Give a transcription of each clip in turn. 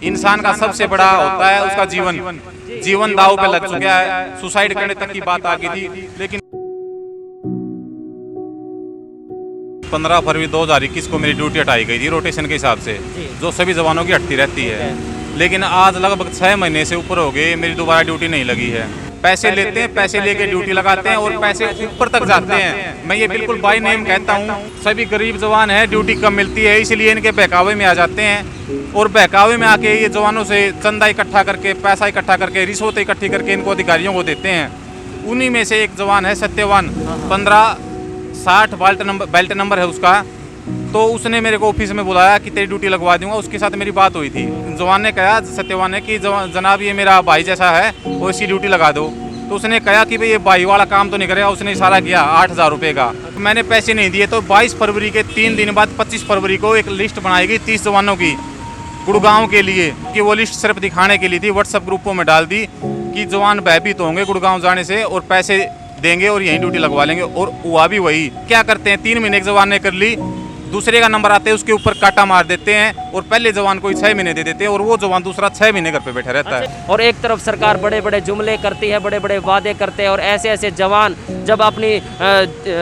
इंसान का सबसे बड़ा होता है उसका जीवन दांव पे लग चुका है। सुसाइड करने तक की बात आ गई थी। लेकिन 15 फरवरी 2021 को मेरी ड्यूटी हटाई गई थी रोटेशन के हिसाब से, जो सभी जवानों की हटती रहती है। लेकिन आज लगभग 6 महीने से ऊपर हो गए, मेरी दोबारा ड्यूटी नहीं लगी है। पैसे लेते हैं, पैसे लेके ड्यूटी लगाते हैं और पैसे ऊपर तक जाते हैं। मैं ये बिल्कुल बाय नेम कहता हूँ। सभी गरीब जवान हैं, ड्यूटी कम मिलती है, इसलिए इनके बहकावे में आ जाते हैं और बहकावे में आके ये जवानों से चंदा इकट्ठा करके, पैसा इकट्ठा करके, रिश्वत इकट्ठी करके इनको अधिकारियों को देते हैं। उन्हीं में से एक जवान है सत्यवान, 1560 बेल्ट नंबर है उसका। तो उसने मेरे को ऑफिस में बुलाया कि तेरी ड्यूटी लगवा दूंगा। उसके साथ मेरी बात हुई थी। जवान ने कहा, सत्यवान ने, कि जनाब ये मेरा भाई जैसा है और इसकी ड्यूटी लगा दो। तो उसने कहा कि भाई ये भाई वाला काम तो नहीं करेगा। उसने इशारा किया 8000 रुपये का। मैंने पैसे नहीं दिए। तो 22 फरवरी के 3 दिन बाद 25 फरवरी को एक लिस्ट बनाई गई 30 जवानों की गुड़गांव के लिए, कि वो लिस्ट सिर्फ दिखाने के लिए थी। व्हाट्सएप ग्रुपों में डाल दी कि जवान भयभीत होंगे गुड़गांव जाने से और पैसे देंगे और यहीं ड्यूटी लगवा लेंगे। और हुआ भी वही। क्या करते हैं, 3 महीने एक जवान ने कर ली, दूसरे का नंबर आते हैं उसके ऊपर काटा मार देते हैं और पहले जवान को 6 महीने दे देते हैं और वो जवान दूसरा 6 महीने घर पे बैठा रहता है। और एक तरफ सरकार बड़े बड़े जुमले करती है, बड़े बड़े वादे करते हैं, और ऐसे ऐसे जवान जब अपनी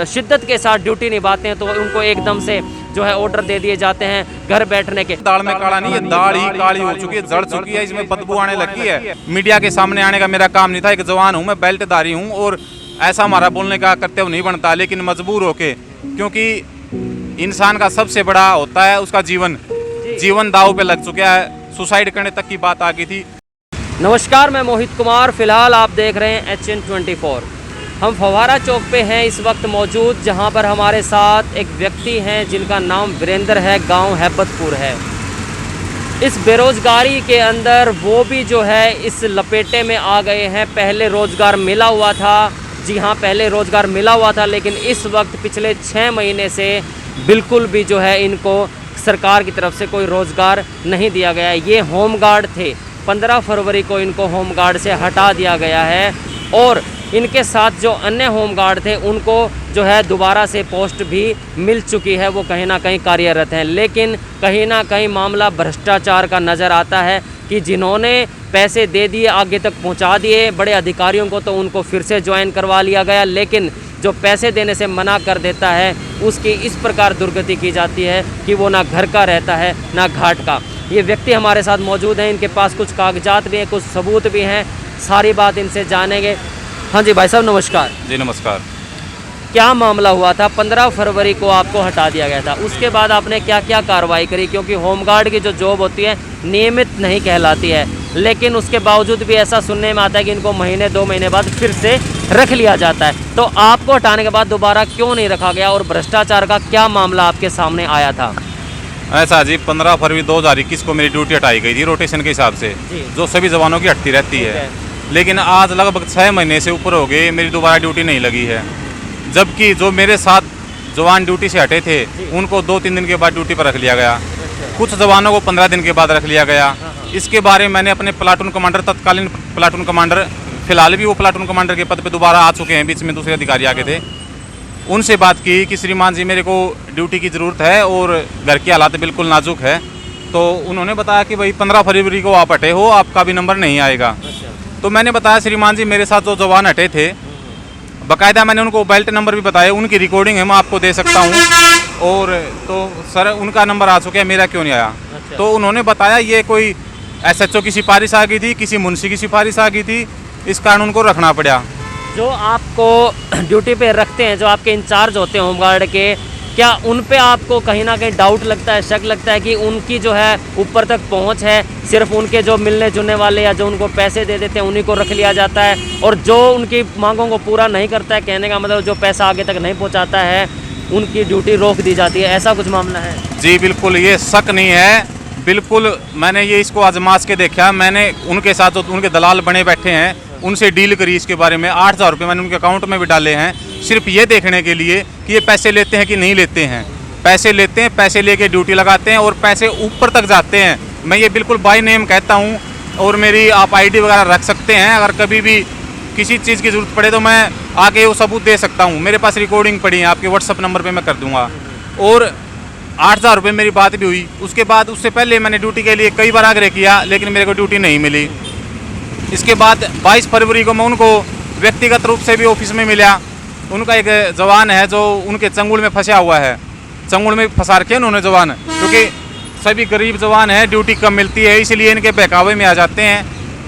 शिद्दत के साथ ड्यूटी निभाते हैं तो उनको एकदम से जो है ऑर्डर दे दिए जाते हैं घर बैठने के। दाल में काला नहीं है, दाल ही काली हो चुकी है, जड़ चुकी है, इसमें बदबू आने लगी है। मीडिया के सामने आने का मेरा काम नहीं था। एक जवान हूँ मैं, बेल्टधारी हूँ और ऐसा हमारा बोलने का कर्तव्य नहीं बनता, लेकिन मजबूर होके, क्योंकि इंसान का सबसे बड़ा होता है उसका जीवन दांव पे लग चुका है। सुसाइड करने तक की बात आ गई थी। नमस्कार, मैं मोहित कुमार। फिलहाल आप देख रहे हैं HN24। हम फव्वारा चौक पे हैं इस वक्त मौजूद, जहां पर हमारे साथ एक व्यक्ति हैं जिनका नाम वीरेंद्र है, गांव हैबतपुर है। इस बेरोजगारी के अंदर वो भी जो है इस लपेटे में आ गए हैं। पहले रोजगार मिला हुआ था, जी हाँ, पहले रोजगार मिला हुआ था, लेकिन इस वक्त पिछले 6 महीने से बिल्कुल भी जो है इनको सरकार की तरफ से कोई रोज़गार नहीं दिया गया है। ये होमगार्ड थे, 15 फरवरी को इनको होमगार्ड से हटा दिया गया है और इनके साथ जो अन्य होमगार्ड थे उनको जो है दोबारा से पोस्ट भी मिल चुकी है, वो कहीं ना कहीं कार्यरत हैं। लेकिन कहीं ना कहीं मामला भ्रष्टाचार का नज़र आता है कि जिन्होंने पैसे दे दिए, आगे तक पहुंचा दिए बड़े अधिकारियों को, तो उनको फिर से ज्वाइन करवा लिया गया। लेकिन जो पैसे देने से मना कर देता है उसकी इस प्रकार दुर्गति की जाती है कि वो ना घर का रहता है ना घाट का। ये व्यक्ति हमारे साथ मौजूद हैं, इनके पास कुछ कागजात भी हैं, कुछ सबूत भी हैं, सारी बात इनसे जानेंगे। हाँ जी भाई साहब, नमस्कार। जी नमस्कार। क्या मामला हुआ था? 15 फरवरी को आपको हटा दिया गया था, उसके बाद आपने क्या क्या कार्रवाई करी? क्योंकि होमगार्ड की जो जॉब होती है नियमित नहीं कहलाती है, लेकिन उसके बावजूद भी ऐसा सुनने में आता है कि इनको महीने 2 महीने बाद फिर से रख लिया जाता है। तो आपको हटाने के बाद दोबारा क्यों नहीं रखा गया और भ्रष्टाचार का क्या मामला आपके सामने आया था? ऐसा जी, 15 फरवरी 2021 को मेरी ड्यूटी हटाई गई थी रोटेशन के हिसाब से, जो सभी जवानों की हटती रहती है। लेकिन आज लगभग 6 महीने से ऊपर हो गए, मेरी दोबारा ड्यूटी नहीं लगी है। जबकि जो मेरे साथ जवान ड्यूटी से हटे थे उनको 2-3 दिन के बाद ड्यूटी पर रख लिया गया। कुछ जवानों को 15 दिन के बाद रख लिया गया। इसके बारे में मैंने अपने प्लाटून कमांडर, तत्कालीन प्लाटून कमांडर, फिलहाल भी वो प्लाटून कमांडर के पद पे दोबारा आ चुके हैं, बीच में दूसरे अधिकारी आगे थे, उनसे बात की कि श्रीमान जी मेरे को ड्यूटी की ज़रूरत है और घर के हालात बिल्कुल नाजुक है। तो उन्होंने बताया कि भाई 15 फरवरी को आप हटे हो, आपका भी नंबर नहीं आएगा। तो मैंने बताया श्रीमान जी मेरे साथ जो जवान हटे थे, बाकायदा मैंने उनको बेल्ट नंबर भी बताया, उनकी रिकॉर्डिंग है, मैं आपको दे सकता हूँ। और तो सर उनका नंबर आ चुका है, मेरा क्यों नहीं आया? तो उन्होंने बताया ये कोई SHO की सिफारिश आ गई थी, किसी मुंशी की सिफारिश आ गई थी, इस कारण उनको रखना पड़ा। जो आपको ड्यूटी पे रखते हैं, जो आपके इंचार्ज होते हैं होमगार्ड के, क्या उन पे आपको कहीं ना कहीं डाउट लगता है, शक लगता है कि उनकी जो है ऊपर तक पहुंच है, सिर्फ उनके जो मिलने जुलने वाले या जो उनको पैसे दे देते हैं उन्हीं को रख लिया जाता है, और जो उनकी मांगों को पूरा नहीं करता है, कहने का मतलब जो पैसा आगे तक नहीं पहुंचाता है, उनकी ड्यूटी रोक दी जाती है? ऐसा कुछ मामला है? जी बिल्कुल, ये शक नहीं है, बिल्कुल मैंने ये इसको आजमास के देखा। मैंने उनके साथ जो उनके दलाल बने बैठे हैं उनसे डील करी इसके बारे में। 8000 रुपये मैंने उनके अकाउंट में भी डाले हैं, सिर्फ ये देखने के लिए कि ये पैसे लेते हैं कि नहीं लेते हैं। पैसे लेते हैं, पैसे लेके ड्यूटी लगाते हैं और पैसे ऊपर तक जाते हैं। मैं ये बिल्कुल बाय नेम कहता हूँ और मेरी आप ID वगैरह रख सकते हैं। अगर कभी भी किसी चीज़ की ज़रूरत पड़े तो मैं आके वो सबूत दे सकता हूँ। मेरे पास रिकॉर्डिंग पड़ी है, आपके व्हाट्सअप नंबर पे मैं कर दूँगा। और 8,000 रुपये मेरी बात भी हुई। उसके बाद उससे पहले मैंने ड्यूटी के लिए कई बार आग्रह किया, लेकिन मेरे को ड्यूटी नहीं मिली। इसके बाद 22 फरवरी को मैं उनको व्यक्तिगत रूप से भी ऑफिस में मिला। उनका एक जवान है जो उनके चंगुल में फंसा हुआ है, चंगुल में फंसा रखे उन्होंने जवान, क्योंकि सभी गरीब जवान हैं, ड्यूटी कम मिलती है, इसलिए इनके बहकावे में आ जाते हैं।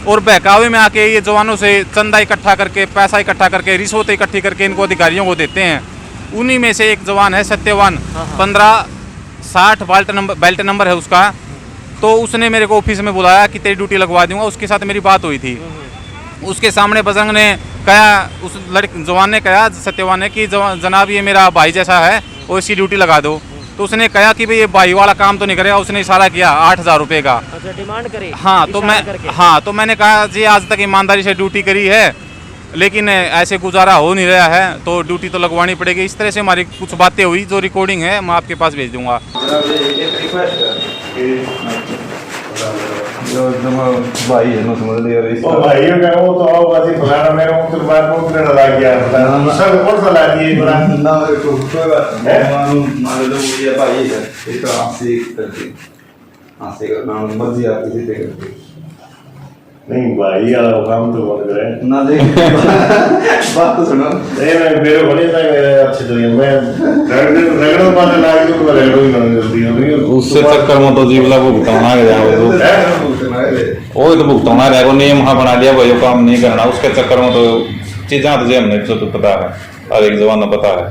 और बहकावे में आके ये जवानों से चंदा इकट्ठा करके, पैसा इकट्ठा करके, रिश्वत इकट्ठी करके इनको अधिकारियों को देते हैं। उन्हीं में से एक जवान है सत्यवान, 1560 बेल्ट नंबर है उसका। तो उसने मेरे को ऑफिस में बुलाया कि तेरी ड्यूटी लगवा दूंगा। उसके साथ मेरी बात हुई थी। उसके सामने बजरंग ने कहा, उस जवान ने कहा सत्यवान ने कि जनाब ये मेरा भाई जैसा है और इसकी ड्यूटी लगा दो। तो उसने कहा कि भाई ये भाई वाला काम तो नहीं करेगा। उसने इशारा किया 8,000 रुपये का। अच्छा, डिमांड करी। हाँ, तो मैंने कहा जी आज तक ईमानदारी से ड्यूटी करी है, लेकिन ऐसे गुजारा हो नहीं रहा है, तो ड्यूटी तो लगवानी पड़ेगी। इस तरह से हमारी कुछ बातें हुई, जो रिकॉर्डिंग है मैं आपके पास भेज दूंगा। भाई है ना, समझ लिया रे। ओ भाई का वो तो आओ बाजी फलाना मेरे को तो बात को कितना लगा गया सब कौन सा ला दिए बड़ा ना मेरे को कोई बात नहीं, मान लो ये भाई है, एक आपसे करके आपसे करना मर्जी आपकी से करके नहीं भाई यार काम तो बंद करे ना दे बात तो सुनो। नहीं मैं मेरे बड़े था मेरे अच्छे तो मैं रगड़ बात लगा के तो रगड़ो ही नहीं जल्दी नहीं उससे चक्कर में तो जीवला भुगताना है जाओ वो तो भुगताना है वो नियम हाँ बना लिया भाई काम नहीं करना। उसके चक्कर में तो चीज़ें तो हमने तो पता है, हर एक जवान पता है।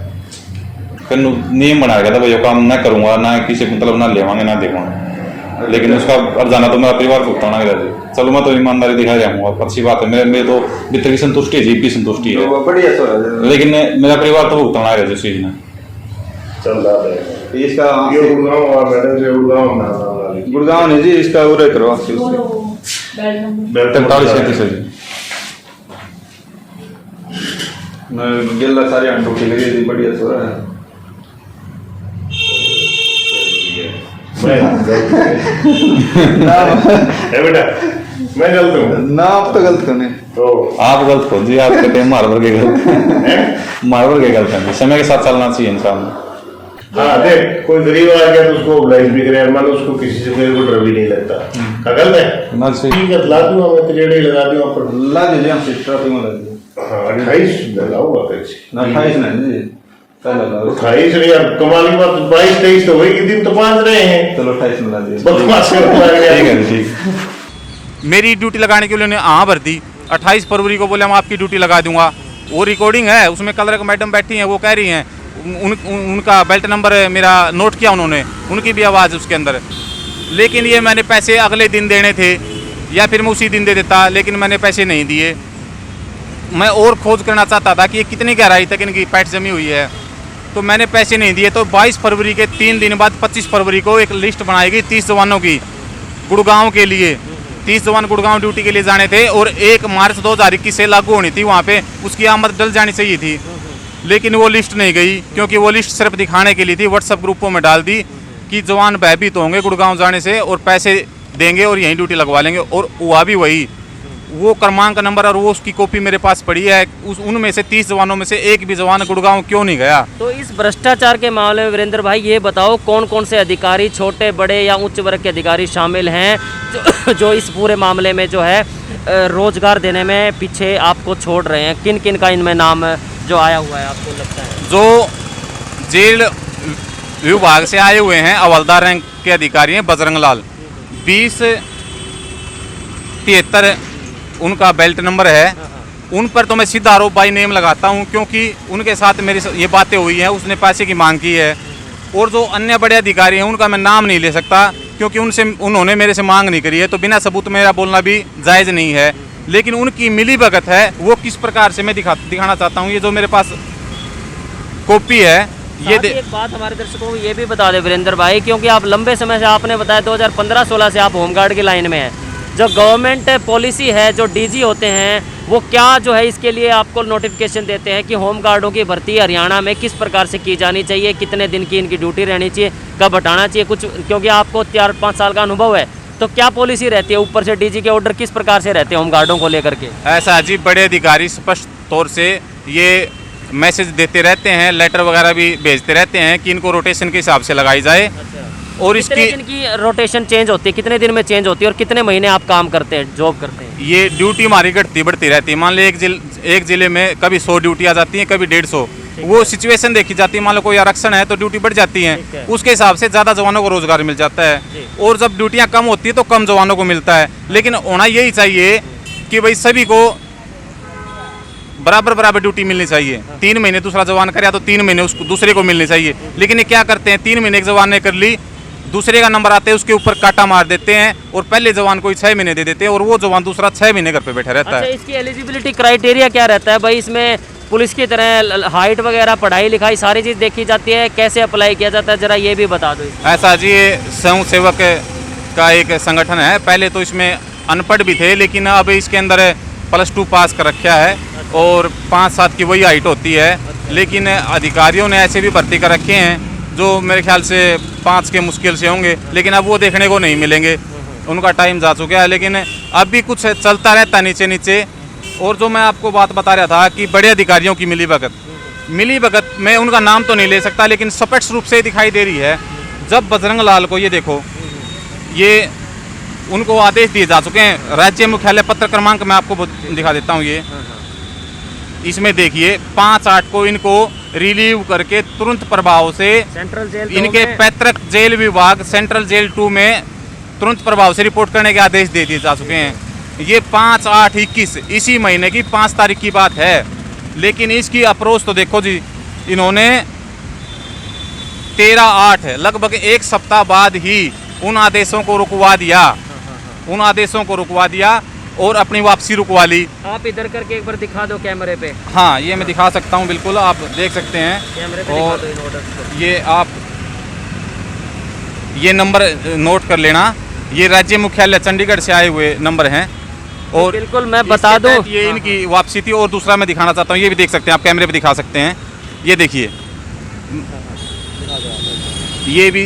फिर नियम बना गया था भाई काम ना करूँगा, ना किसी मतलब ना लेवांगे ना देवांगे, लेकिन उसका अर्जाना तो मेरा परिवार भुगताना है जी। चलो मैं तो ईमानदारी दिखा जाऊँगा, अच्छी बात है। मेरे तो मित्र की संतुष्टि है, जीप की संतुष्टि है, लेकिन मेरा परिवार तो भुगताना है जिस चीज़ ने चल रहा है। इसका ये गुड़गांव ना गुड़गांव नहीं जी, इसका उरे करो 43-37 है जी। गेला सारी अंडोटी लगी थी, बढ़िया सो रहा है। बेटा मैं गलत हूँ ना, आप तो गलत करने तो आप गलत हो जी, आपके टाइम मारवर के गलत मारवर के गलत है। समय के साथ चलना चाहिए इंसान। हाँ देख कोई गरीब आ गया तो उसको ऑब्लाइज भी करे, मान लो उसको किसी से मेरे को डर भी नहीं लगता। क्या गलत है ना सही ठीक है, ला दूंगा मैं त्रिजेड़ी लगा दूंगा पर ला दीजिए, हम ट्रैफिक में ला दीजिए। हाँ 28 लगाऊंगा कैसे ना 28 नहीं जी, कल ला 28 यार कमाल की बात, 22-23 तो वही दिन तो 5 रहे हैं। चलो 28 में ला दीजिए। बकवास ठीक कर है ठीक। मेरी ड्यूटी लगाने के लिए उन्होंने हाँ भर दी। 28 फरवरी को बोले हम आपकी ड्यूटी लगा दूंगा। वो रिकॉर्डिंग है, उसमें कल एक मैडम बैठी हैं, वो कह रही हैं उनका बेल्ट नंबर मेरा नोट किया उन्होंने, उनकी भी आवाज़ उसके अंदर। लेकिन ये मैंने पैसे अगले दिन देने थे या फिर मैं उसी दिन दे देता, लेकिन मैंने पैसे नहीं दिए। मैं और खोज करना चाहता था कि ये कितनी गहराई तक इनकी पैठ जमी हुई है, तो मैंने पैसे नहीं दिए। तो 22 फरवरी के 3 दिन बाद 25 फरवरी को एक लिस्ट बनाई गई 30 जवानों की गुड़गांव के लिए। 30 जवान गुड़गांव ड्यूटी के लिए जाने थे और 1 मार्च 2021 से लागू होनी थी, वहाँ पे उसकी आमद डल जानी चाहिए थी। लेकिन वो लिस्ट नहीं गई, क्योंकि वो लिस्ट सिर्फ दिखाने के लिए थी। व्हाट्सएप ग्रुपों में डाल दी कि जवान भयभीत होंगे गुड़गांव जाने से और पैसे देंगे और यहीं ड्यूटी लगवा लेंगे। और हुआ भी वही। वो क्रमांक नंबर और वो उसकी कॉपी मेरे पास पड़ी है। उनमें से 30 जवानों में से एक भी जवान गुड़गांव क्यों नहीं गया। तो इस भ्रष्टाचार के मामले में वीरेंद्र भाई ये बताओ, कौन कौन से अधिकारी, छोटे बड़े या उच्च वर्ग के अधिकारी शामिल हैं जो इस पूरे मामले में जो है रोजगार देने में पीछे आपको छोड़ रहे हैं? किन किन का इनमें नाम जो आया हुआ है आपको लगता है? जो जेल विभाग से आए हुए हैं हवलदार रैंक के अधिकारी हैं बजरंग लाल, 2073 उनका बेल्ट नंबर है। उन पर तो मैं सीधा आरोप बाई नेम लगाता हूं, क्योंकि उनके साथ मेरी ये बातें हुई हैं, उसने पैसे की मांग की है। और जो अन्य बड़े अधिकारी हैं उनका मैं नाम नहीं ले सकता, क्योंकि उन्होंने मेरे से मांग नहीं करी है, तो बिना सबूत मेरा बोलना भी जायज़ नहीं है। लेकिन उनकी मिली भगत है, वो किस प्रकार से मैं दिखाना चाहता हूँ। ये जो मेरे पास कॉपी है, ये एक बात हमारे दर्शकों को ये भी बता दें वीरेंद्र भाई, क्योंकि आप लंबे समय से, आपने बताया 2015-16 से आप होमगार्ड की लाइन में हैं। जो गवर्नमेंट पॉलिसी है, जो डीजी होते हैं, वो क्या जो है इसके लिए आपको नोटिफिकेशन देते हैं कि होमगार्डों की भर्ती हरियाणा में किस प्रकार से की जानी चाहिए, कितने दिन की इनकी ड्यूटी रहनी चाहिए, कब हटाना चाहिए कुछ, क्योंकि आपको 4-5 साल का अनुभव है, तो क्या पॉलिसी रहती है ऊपर से? डीजी के ऑर्डर किस प्रकार से रहते हैं होमगार्डों को लेकर के? ऐसा अजीब बड़े अधिकारी स्पष्ट तौर से ये मैसेज देते रहते हैं, लेटर वगैरह भी भेजते रहते हैं कि इनको रोटेशन के हिसाब से लगाई जाए। और कितने इसकी दिन की रोटेशन चेंज होती है, कितने दिन में चेंज होती है और कितने महीने आप काम करते हैं, जॉब करते हैं? ये ड्यूटी हमारी घटती बढ़ती रहती है। मान लो एक जिले में कभी 100 ड्यूटी आ जाती है, कभी 150। वो सिचुएशन देखी जाती है। मान लो कोई आरक्षण है तो ड्यूटी बढ़ जाती है, ठीक है। उसके हिसाब से ज़्यादा जवानों को रोजगार मिल जाता है। जी। और जब ड्यूटियाँ कम होती है तो कम जवानों को मिलता है। लेकिन होना यही चाहिए कि भाई सभी को बराबर बराबर ड्यूटी मिलनी चाहिए। 3 महीने दूसरा जवान करे तो 3 महीने उसको दूसरे को मिलनी चाहिए। लेकिन ये क्या करते हैं, 3 महीने एक जवान ने कर ली, दूसरे का नंबर आते हैं उसके ऊपर काटा मार देते हैं और पहले जवान को 6 महीने दे देते हैं और वो जवान दूसरा 6 महीने घर पे बैठा रहता अच्छा, है। इसकी एलिजिबिलिटी क्राइटेरिया क्या रहता है भाई? इसमें पुलिस की तरह हाइट वगैरह, पढ़ाई लिखाई सारी चीज़ देखी जाती है, कैसे अप्लाई किया जाता है, जरा ये भी बता दो। ऐसा जी, ये स्वयं सेवक का एक संगठन है। पहले तो इसमें अनपढ़ भी थे, लेकिन अब इसके अंदर +2 पास कर रखा है और 5-7 की वही हाइट होती है। लेकिन अधिकारियों ने ऐसे भी भर्ती कर रखे हैं जो मेरे ख्याल से 5 के मुश्किल से होंगे, लेकिन अब वो देखने को नहीं मिलेंगे, उनका टाइम जा चुका है। लेकिन अब भी कुछ चलता रहता नीचे नीचे। और जो मैं आपको बात बता रहा था कि बड़े अधिकारियों की मिलीभगत मैं उनका नाम तो नहीं ले सकता, लेकिन स्पष्ट रूप से दिखाई दे रही है। जब बजरंग लाल को, ये देखो, ये उनको आदेश दिए जा चुके हैं। राज्य मुख्यालय पत्र क्रमांक मैं आपको दिखा देता हूँ। ये इसमें देखिए 5/8 को इनको रिलीव करके तुरंत प्रभाव से सेंट्रल जेल इनके पैतृक जेल विभाग सेंट्रल जेल 2 में तुरंत प्रभाव से रिपोर्ट करने के आदेश दे दिए जा चुके हैं। ये 5/8/21 इसी महीने की 5 तारीख की बात है। लेकिन इसकी अप्रोच तो देखो जी, इन्होंने 13/8 लगभग 1 सप्ताह बाद ही उन आदेशों को रुकवा दिया और अपनी वापसी रुकवा ली। आप इधर करके एक बार दिखा दो कैमरे पे। हाँ, ये मैं दिखा सकता हूँ, बिल्कुल आप देख सकते हैं। कैमरे पे दिखा और दो इन ऑर्डर्स को। ये आप ये नंबर नोट कर लेना, ये राज्य मुख्यालय चंडीगढ़ से आए हुए नंबर हैं। और बिल्कुल मैं बता दूं, ये इनकी वापसी थी। और दूसरा मैं दिखाना चाहता हूँ, ये भी देख सकते हैं आप, कैमरे पे दिखा सकते हैं। ये देखिए, ये भी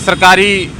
सरकारी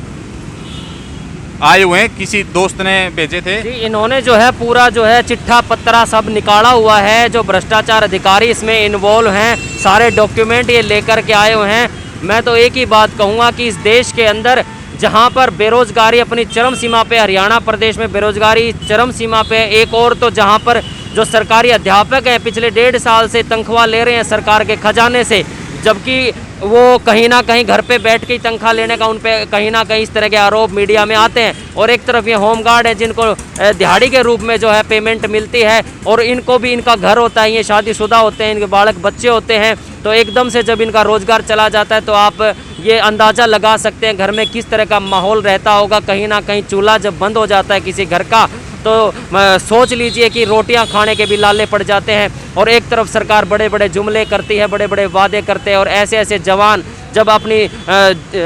आए हुए हैं, किसी दोस्त ने भेजे थे। जी, इन्होंने जो है पूरा जो है चिट्ठा पत्रा सब निकाला हुआ है। जो भ्रष्टाचार अधिकारी इसमें इन्वॉल्व हैं, सारे डॉक्यूमेंट ये लेकर के आए हुए हैं। मैं तो एक ही बात कहूँगा कि इस देश के अंदर जहाँ पर बेरोजगारी अपनी चरम सीमा पे, हरियाणा प्रदेश में बेरोजगारी चरम सीमा पे, एक और तो जहाँ पर जो सरकारी अध्यापक हैं पिछले 1.5 साल से तनख्वाह ले रहे हैं सरकार के खजाने से, जबकि वो कहीं ना कहीं घर पे बैठ के ही तनख्वाह लेने का उन पे कहीं ना कहीं इस तरह के आरोप मीडिया में आते हैं। और एक तरफ ये होमगार्ड है जिनको दिहाड़ी के रूप में जो है पेमेंट मिलती है, और इनको भी इनका घर होता है, ये शादीशुदा होते हैं, इनके बालक बच्चे होते हैं। तो एकदम से जब इनका रोज़गार चला जाता है तो आप ये अंदाज़ा लगा सकते हैं घर में किस तरह का माहौल रहता होगा। कहीं ना कहीं चूल्हा जब बंद हो जाता है किसी घर का तो सोच लीजिए कि रोटियां खाने के भी लाले पड़ जाते हैं। और एक तरफ सरकार बड़े बड़े जुमले करती है, बड़े बड़े वादे करते हैं, और ऐसे ऐसे जवान जब अपनी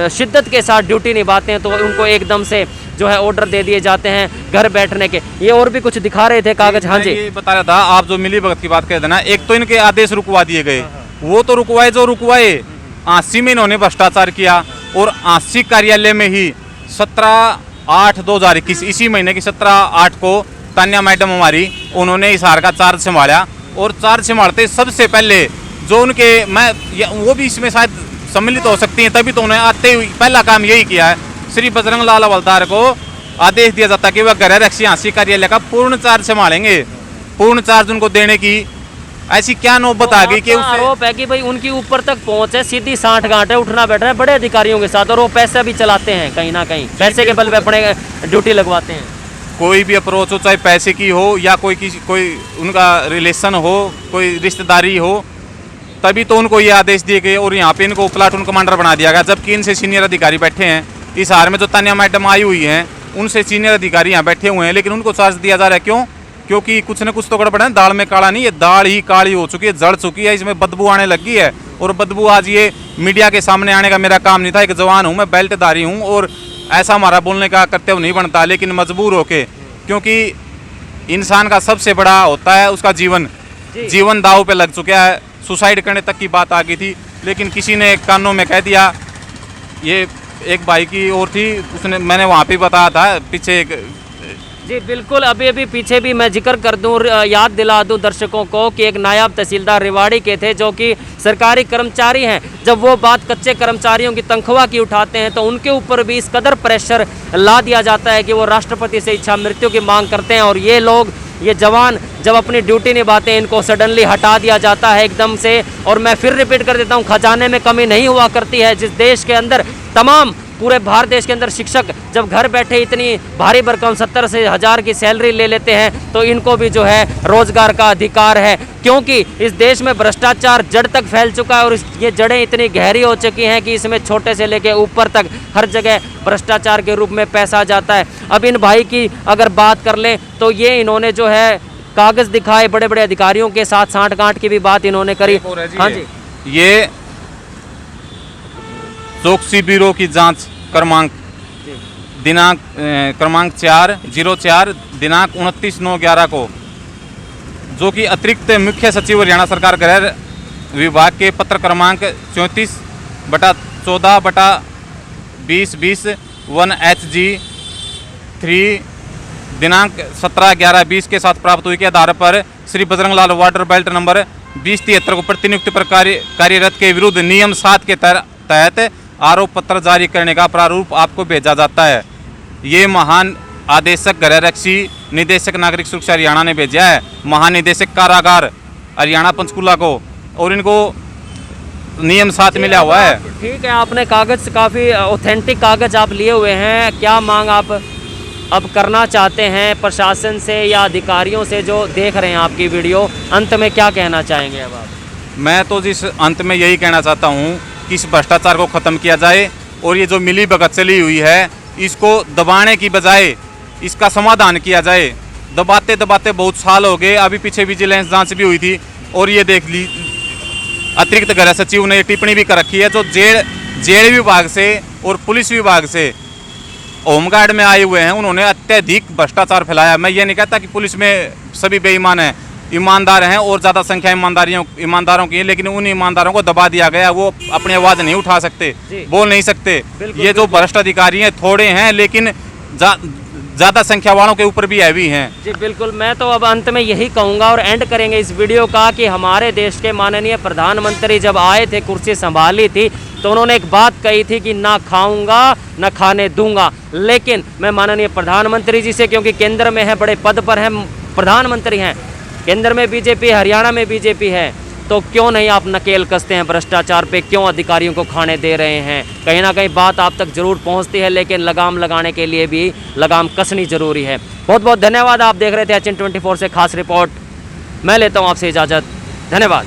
शिद्दत के साथ ड्यूटी निभाते हैं तो उनको एकदम से जो है ऑर्डर दे दिए जाते हैं घर बैठने के। ये और भी कुछ दिखा रहे थे कागज। हाँ जी, ये बता रहा था, आप जो मिलीभगत की बात कर देना, एक तो इनके आदेश रुकवा दिए गए, वो तो रुकवाए जो रुकवाए, आंसी में इन्होंने भ्रष्टाचार किया। और आंसी कार्यालय में ही 17/8/2021 इसी महीने की 17/8 को तान्या मैडम हमारी, उन्होंने हिसार का चार्ज संभाला। और चार्ज संभालते सबसे पहले जो उनके, वो भी इसमें शायद सम्मिलित हो सकती हैं, तभी तो उन्हें आते हुए पहला काम यही किया है। श्री बजरंग लाल हवलदार को आदेश दिया जाता कि वह गृह रक्षी आंसी कार्यालय का पूर्ण चार्ज संभालेंगे। पूर्ण चार्ज उनको देने की ऐसी क्या नौबत आ गई कि उससे आरोप है कि भाई उनकी ऊपर तक पहुंच है, सीधी 60 गांठ है, उठना बैठना है बड़े अधिकारियों के साथ, और वो पैसा भी चलाते हैं कहीं ना कहीं, पैसे के बल पे अपने ड्यूटी लगवाते हैं। कोई भी अप्रोच हो, चाहे पैसे की हो या कोई उनका रिलेशन हो, कोई रिश्तेदारी हो, तभी तो उनको ये आदेश दिए गए। और यहाँ पे इनको प्लाटून कमांडर बना दिया गया, जबकि इनसे सीनियर अधिकारी बैठे हैं। इस हार में जो तान्या मैडम आई हुई हैं, उनसे सीनियर अधिकारी यहाँ बैठे हुए हैं, लेकिन उनको चार्ज दिया जा रहा है। क्यों? क्योंकि कुछ न कुछ तो गड़बड़ है। दाल में काला नहीं, ये दाल ही काली हो चुकी है, जड़ चुकी है, इसमें बदबू आने लगी है। और बदबू आज ये मीडिया के सामने आने का मेरा काम नहीं था। एक जवान हूँ मैं, बेल्टधारी हूँ, और ऐसा हमारा बोलने का कर्तव्य नहीं बनता, लेकिन मजबूर होके, क्योंकि इंसान का सबसे बड़ा होता है उसका जीवन दाव पे लग चुका है। सुसाइड करने तक की बात आ गई थी, लेकिन किसी ने कानों में कह दिया। ये एक भाई की और थी, उसने, मैंने वहाँ पे बताया था, पीछे एक जी बिल्कुल, अभी अभी पीछे भी मैं जिक्र कर दूं, याद दिला दूं दर्शकों को कि एक नायब तहसीलदार रेवाड़ी के थे जो कि सरकारी कर्मचारी हैं। जब वो बात कच्चे कर्मचारियों की तनख्वाह की उठाते हैं तो उनके ऊपर भी इस कदर प्रेशर ला दिया जाता है कि वो राष्ट्रपति से इच्छा मृत्यु की मांग करते हैं। और ये लोग, ये जवान जब अपनी ड्यूटी निभाते हैं, इनको सडनली हटा दिया जाता है एकदम से। और मैं फिर रिपीट कर देता हूँ, खजाने में कमी नहीं हुआ करती है। जिस देश के अंदर तमाम पूरे भारत देश के अंदर शिक्षक जब घर बैठे इतनी भारी भरकम 70 से 1000 की सैलरी ले लेते हैं तो इनको भी जो है रोजगार का अधिकार है, क्योंकि इस देश में भ्रष्टाचार जड़ तक फैल चुका है और ये जड़ें इतनी गहरी हो चुकी हैं कि इसमें छोटे से लेके ऊपर तक हर जगह भ्रष्टाचार के रूप में पैसा जाता है। अब इन भाई की अगर बात कर लें तो ये इन्होंने जो है कागज़ दिखाए, बड़े बड़े अधिकारियों के साथ सांठ-गांठ की भी बात इन्होंने करी। हाँ जी, ये चौकसी ब्यूरो की जांच क्रमांक दिनांक क्रमांक 404 दिनांक 29/9/11 को, जो कि अतिरिक्त मुख्य सचिव हरियाणा सरकार गृह विभाग के पत्र क्रमांक 34/14/2020 1HG 3 दिनांक 17/11/20 के साथ प्राप्त हुई के आधार पर Shri Bajrang Lal water belt number 2073 को प्रतिनियुक्त पर कार्यरत के विरुद्ध नियम 7 के तहत आरोप पत्र जारी करने का प्रारूप आपको भेजा जाता है। ये महान आदेशक गृहरक्षी निदेशक नागरिक सुरक्षा हरियाणा ने भेजा है, महानिदेशक कारागार हरियाणा पंचकूला को, और इनको नियम 7 मिला हुआ है। ठीक है, आपने कागज़ काफ़ी ऑथेंटिक कागज़ आप लिए हुए हैं। क्या मांग आप अब करना चाहते हैं प्रशासन से या अधिकारियों से जो देख रहे हैं आपकी वीडियो? अंत में क्या कहना चाहेंगे अब आप? मैं तो जिस अंत में यही कहना चाहता हूँ कि इस भ्रष्टाचार को ख़त्म किया जाए और ये जो मिली भगत चली हुई है इसको दबाने की बजाय इसका समाधान किया जाए। दबाते दबाते बहुत साल हो गए। अभी पीछे विजिलेंस जांच भी हुई थी और ये देख ली, अतिरिक्त गृह सचिव ने टिप्पणी भी कर रखी है, जो जेल विभाग से और पुलिस विभाग से होमगार्ड में आए हुए हैं, उन्होंने अत्यधिक भ्रष्टाचार फैलाया। मैं ये नहीं कहता कि पुलिस में सभी बेईमान हैं, ईमानदार हैं और ज़्यादा संख्या ईमानदारों की है, लेकिन उन ईमानदारों को दबा दिया गया। वो अपनी आवाज़ नहीं उठा सकते, बोल नहीं सकते। ये जो भ्रष्ट अधिकारी हैं थोड़े हैं, लेकिन ज़्यादा संख्या वालों के ऊपर भी हैवी हैं। जी बिल्कुल, मैं तो अब अंत में यही कहूँगा और एंड करेंगे इस वीडियो का कि हमारे देश के माननीय प्रधानमंत्री जब आए थे, कुर्सी संभाली थी, तो उन्होंने एक बात कही थी कि ना खाऊंगा ना खाने दूंगा। लेकिन मैं माननीय प्रधानमंत्री जी से, क्योंकि केंद्र में है, बड़े पद पर हैं, प्रधानमंत्री हैं, केंद्र में बीजेपी, हरियाणा में बीजेपी है, तो क्यों नहीं आप नकेल कसते हैं भ्रष्टाचार पे? क्यों अधिकारियों को खाने दे रहे हैं? कहीं ना कहीं बात आप तक जरूर पहुंचती है, लेकिन लगाम लगाने के लिए भी लगाम कसनी जरूरी है। बहुत बहुत धन्यवाद। आप देख रहे थे HN24 से खास रिपोर्ट। मैं लेता हूं आपसे इजाज़त। धन्यवाद।